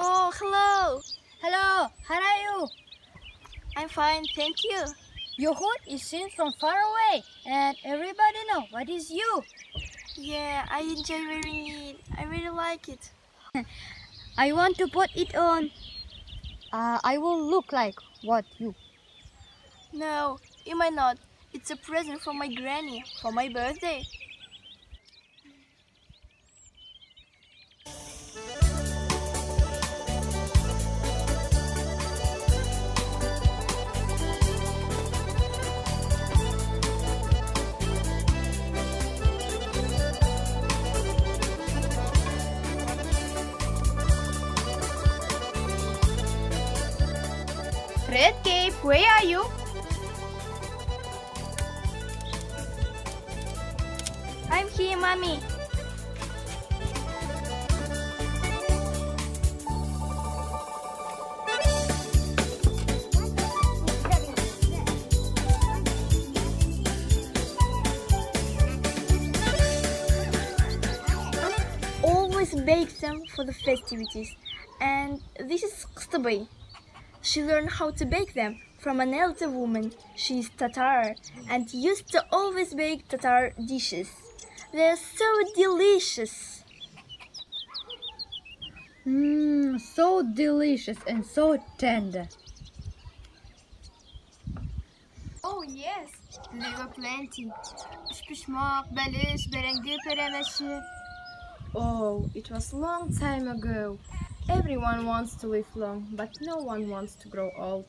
Oh, hello. Hello, how are you? I'm fine, thank you. Your hood is seen from far away, and everybody know what is you. Yeah, I enjoy wearing it. I really like it. I want to put it on. I will look like what you. No, you might not. It's a present from my granny for my birthday. Red Cape, where are you? I'm here, Mommy. Always bake them for the festivities. And this is Kızıl. She learned how to bake them from an elder woman. She is Tatar and used to always bake Tatar dishes. They're so delicious. So delicious and so tender. Oh yes, there were plenty. Pişpişmak, beliş, berendi, peremeşi. Oh, it was long time ago. Everyone wants to live long, but no one wants to grow old.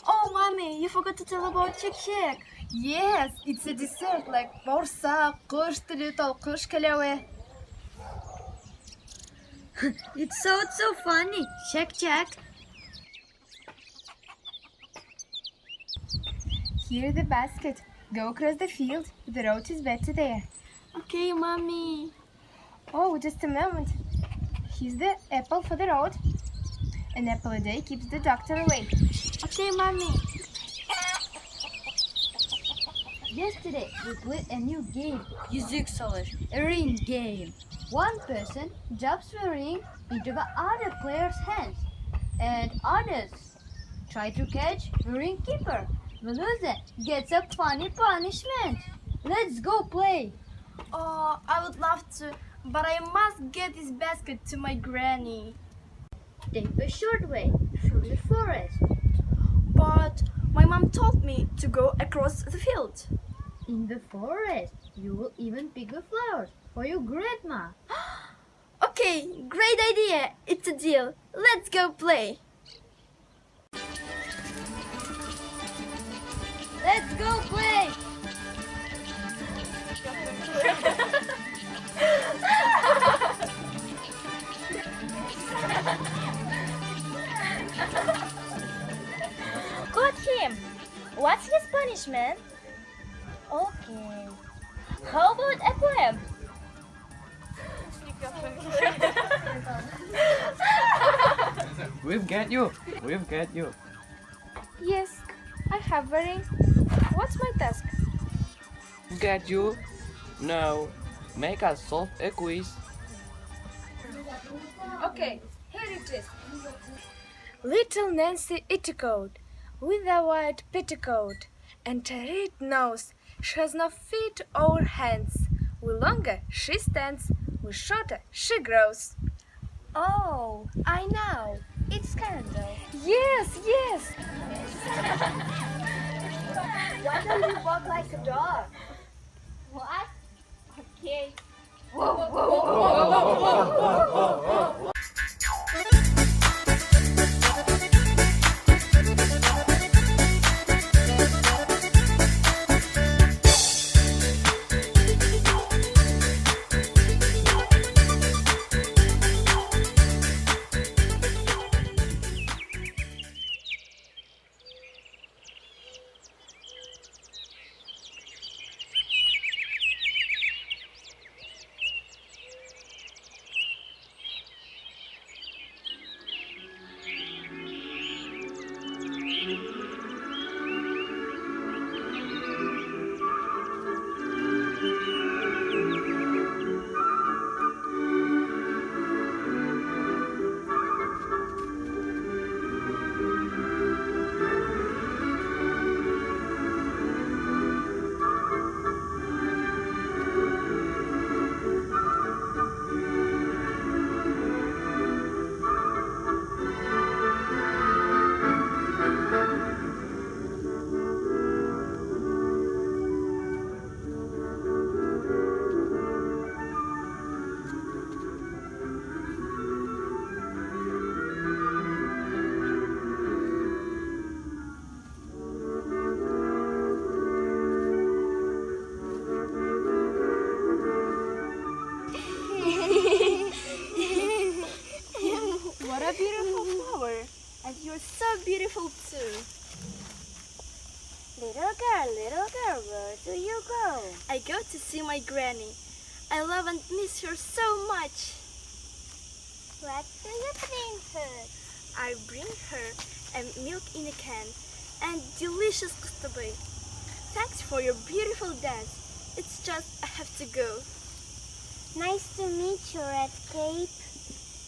Oh, Mommy, you forgot to tell about Çek. Yes, it's a dessert like borsa, kuş dili, kuş kelewe. It's so funny. Check. Here the basket. Go across the field. The road is better there. Okay, Mommy. Oh, just a moment. Here's the apple for the road. An apple a day keeps the doctor away. Okay, Mommy. Yesterday we played a new game, a ring game. One person drops the ring into the other player's hands, and others try to catch the ring keeper. The loser gets a funny punishment. Let's go play. Oh, I would love to, but I must get this basket to my granny. Take the short way through the forest. But my mom told me to go across the field. In the forest, you will even pick the flowers for your grandma. Okay, great idea. It's a deal. Let's go play. Let's go play. Got him. What's his punishment? Okay. How about a poem? We've got you. Yes, I have a ring. What's my task? We've got you. Now, make us solve a quiz. Okay, here it is. Little Nancy Itticoat, with a white petticoat and a red nose, she has no feet or hands. With longer she stands, with shorter she grows. Oh, I know. It's scandal. Yes. Why don't you walk like a dog? What? Okay. beautiful too. Little girl, where do you go? I go to see my granny. I love and miss her so much. What do you bring her? I bring her a milk in a can and delicious custard. Thanks for your beautiful dance. It's just I have to go. Nice to meet you, Red Cape.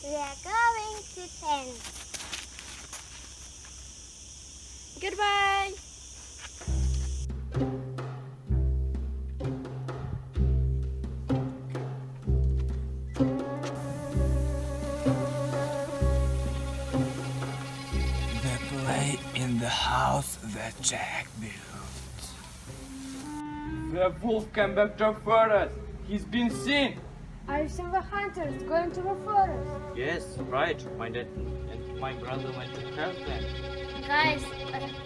We are going to tent. Goodbye. They play in the house that Jack built. The wolf came back to the forest. He's been seen. I've seen the hunters going to the forest. Yes, right. My dad and my brother went to help them. Guys,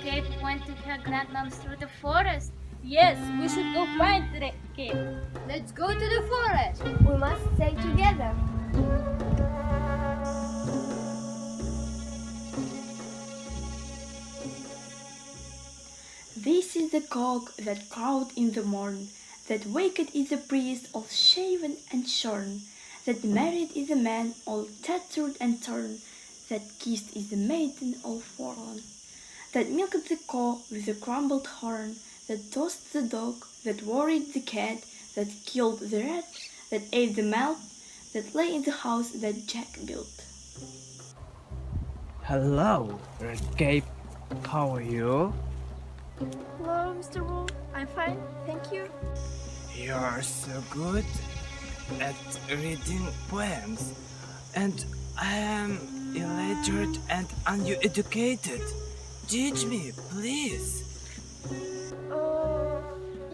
Cape went to her grandmom's through the forest. Yes, we should go find the cave. Let's go to the forest. We must stay together. This is the cock that crowed in the morn, that waked is a priest all shaven and shorn, that married is a man all tattered and torn, that kissed is a maiden all forlorn, that milked the cow with a crumbled horn, that tossed the dog, that worried the cat, that killed the rat, that ate the mouse, that lay in the house that Jack built. Hello, Red Cape. How are you? Hello, Mr. Wolf. I'm fine, thank you. You're so good at reading poems, and I am illiterate and uneducated. Teach me, please.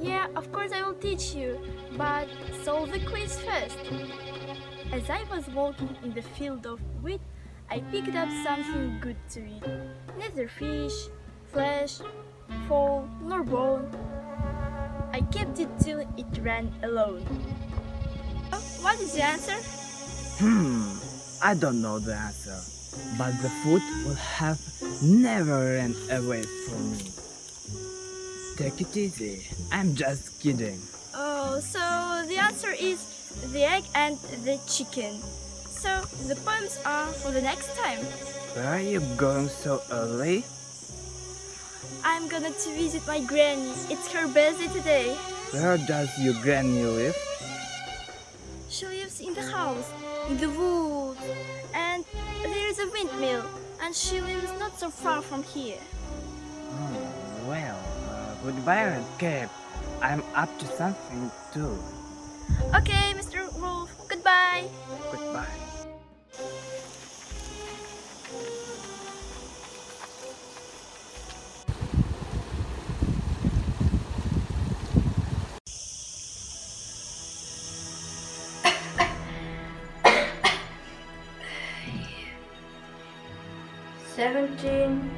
Yeah, of course I will teach you, but solve the quiz first. As I was walking in the field of wheat, I picked up something good to eat. Neither fish, flesh, fowl, nor bone. I kept it till it ran alone. What is the answer? I don't know the answer, but the food will have never ran away from me. Take it easy, I'm just kidding. Oh, so the answer is the egg and the chicken. So the poems are for the next time. Where are you going so early? I'm gonna to visit my granny. It's her birthday today. Where does your granny live? She lives in the house, in the woods, and there is a windmill, and she lives not so far from here. Goodbye, Red Cape. I'm up to something too. Okay, Mr. Wolf, goodbye. Goodbye. "17,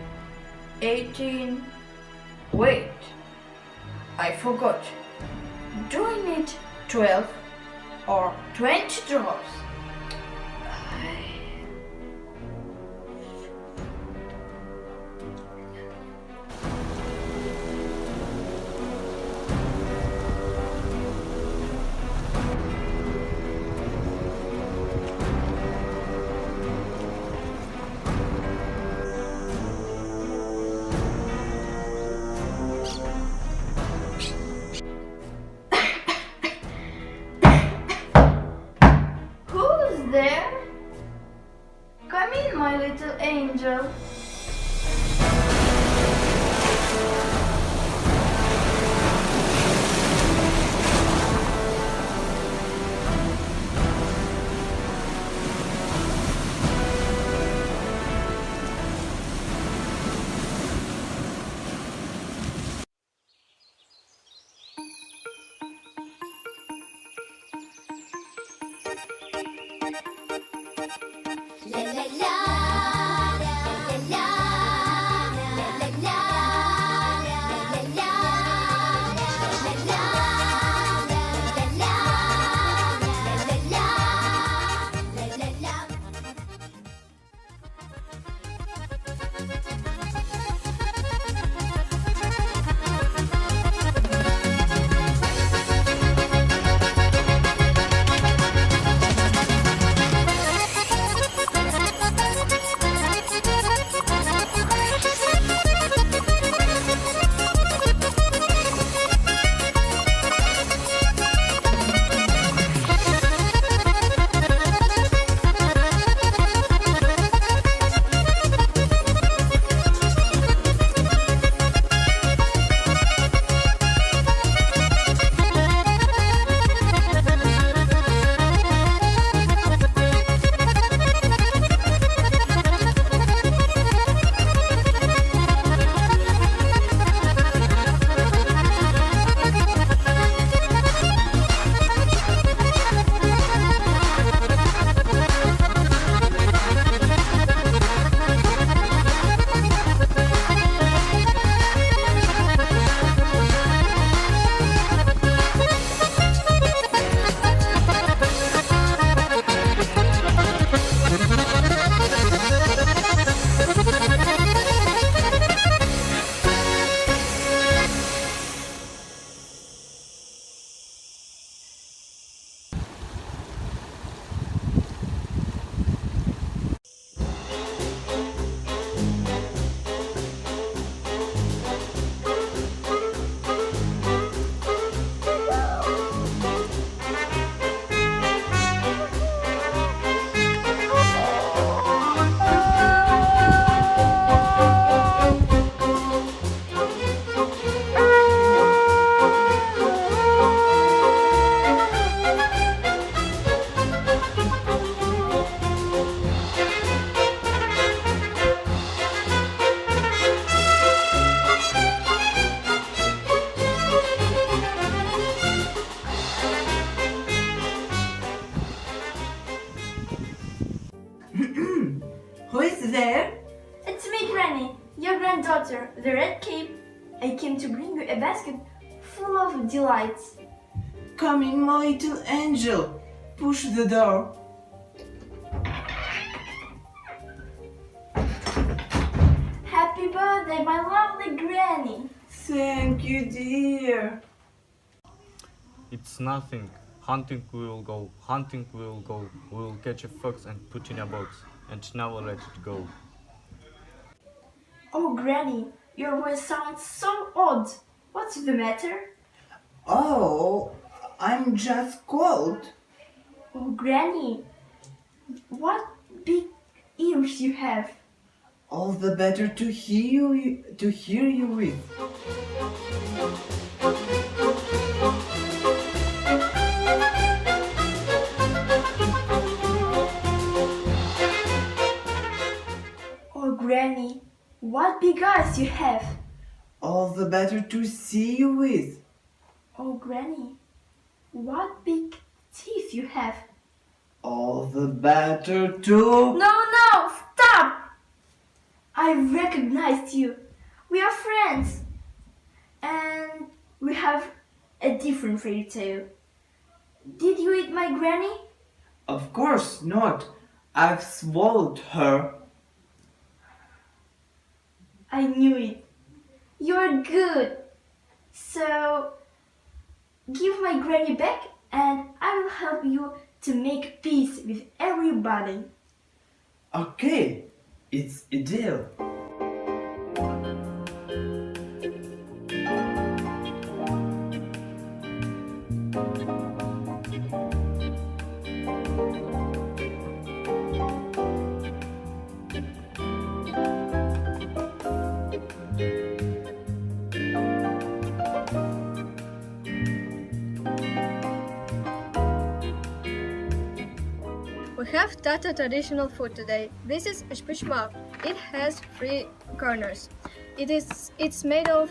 18, wait, I forgot. Do I need 12 or 20 drops? Who's there? Come in, my little angel. La la la, la la la. Who is there? It's me, Granny, your granddaughter, the red cape. I came to bring you a basket full of delights. Come in, my little angel. Push the door. Happy birthday, my lovely Granny. Thank you, dear. It's nothing. Hunting we will go, hunting we will go. We will catch a fox and put in a box, and never let it go. Oh, Granny, your voice sounds so odd. What's the matter? Oh, I'm just cold. Oh, Granny, what big ears you have. All the better to hear you with. Oh, Granny, what big eyes you have. All the better to see you with. Oh, Granny, what big teeth you have. All the better to... No, stop! I recognized you. We are friends. And we have a different fairy tale. Did you eat my granny? Of course not. I've swallowed her. I knew it. You're good. So, give my granny back and I will help you to make peace with everybody. Okay, it's a deal. We have Tatar traditional food today. This is shapocka. It has 3 corners. It's made of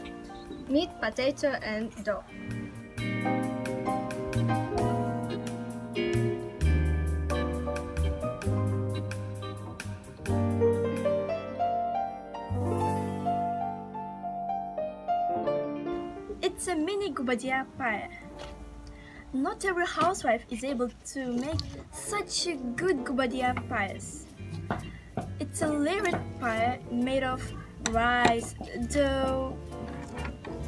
meat, potato, and dough. It's a mini gubadia pie. Not every housewife is able to make such a good gubadia pies. It's a layered pie made of rice, dough,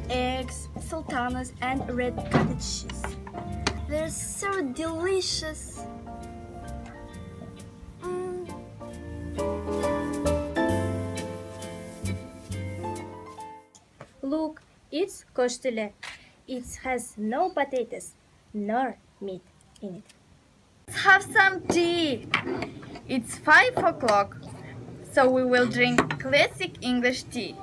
eggs, sultanas, and red cottage cheese. They're so delicious. Look, it's töshera. It has no potatoes nor meat in it. Let's have some tea. It's 5 o'clock, so we will drink classic English tea.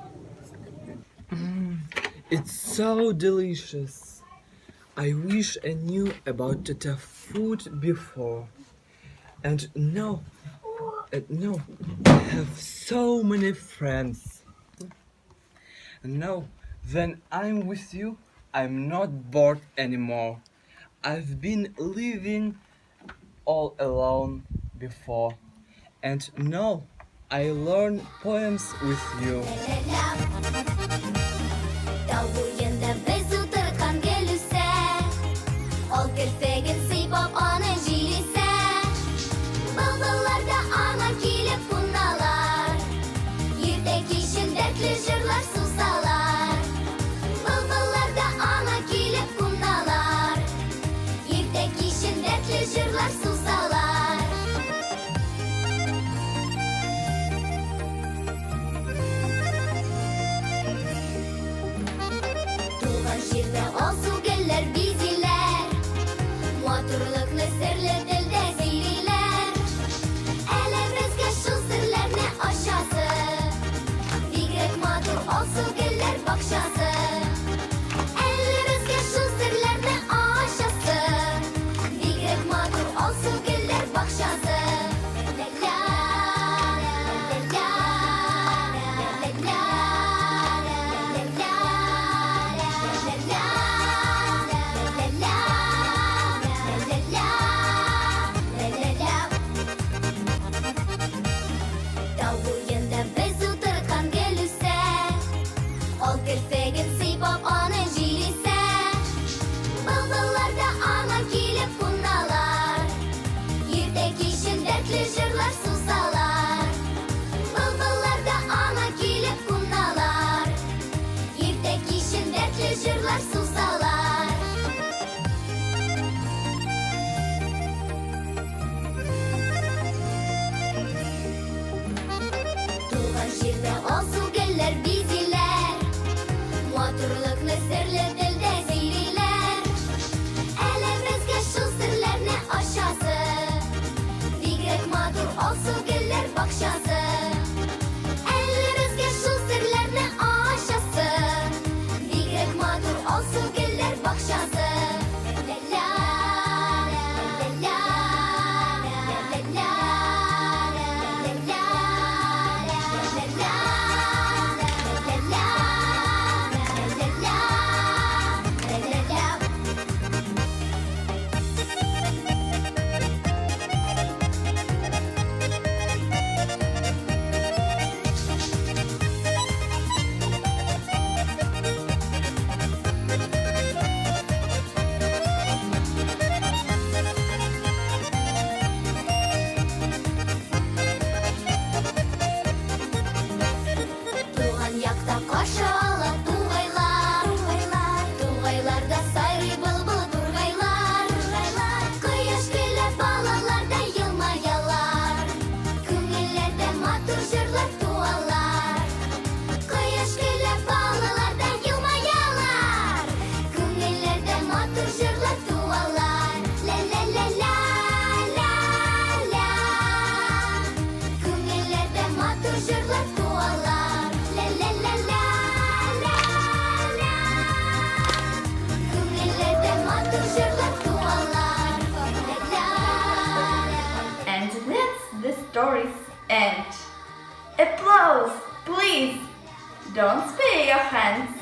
It's so delicious. I wish I knew about Tatar food before. And now I have so many friends. And now, when I'm with you, I'm not bored anymore. I've been living all alone before, and now I learn poems with you. Also дәртле җырлар сузалар. Былбыллар да аңа килеп куналар. Иртә кичен дәртле җырлар сузалар. Туган җирдә алсу гөлләр бизиләр. Матурлыкны серле телдә сөйлиләр. Әле безгә шул серләрне ачасы. Бигрәк матур алсу гөлләр бакчасы. Әле безгә шул серләрне ачасы. Бигрәк матур алсу гөлләр бакчасы. Ла-ла, ла-ла, ла-ла, Туган якта каршы ала тугайлар. Тугайларда сайрый былбыл тургайлар. Кояш көлә балалар да елмаялар. Күңелләрдә матур җырлар туалар. Кояш көлә балалар да елмаялар. Күңелләрдә матур җырлар туалар. Ла-ла-ла-ла-ла-ла. Күңелләрдә матур җырлар туалар. Ла-ла-ла-ла-ла-ла. Күңелләрдә матур җырлар туалар. Ла-ла-ла. And that's the story's end. Applause, please. Don't spare your hands.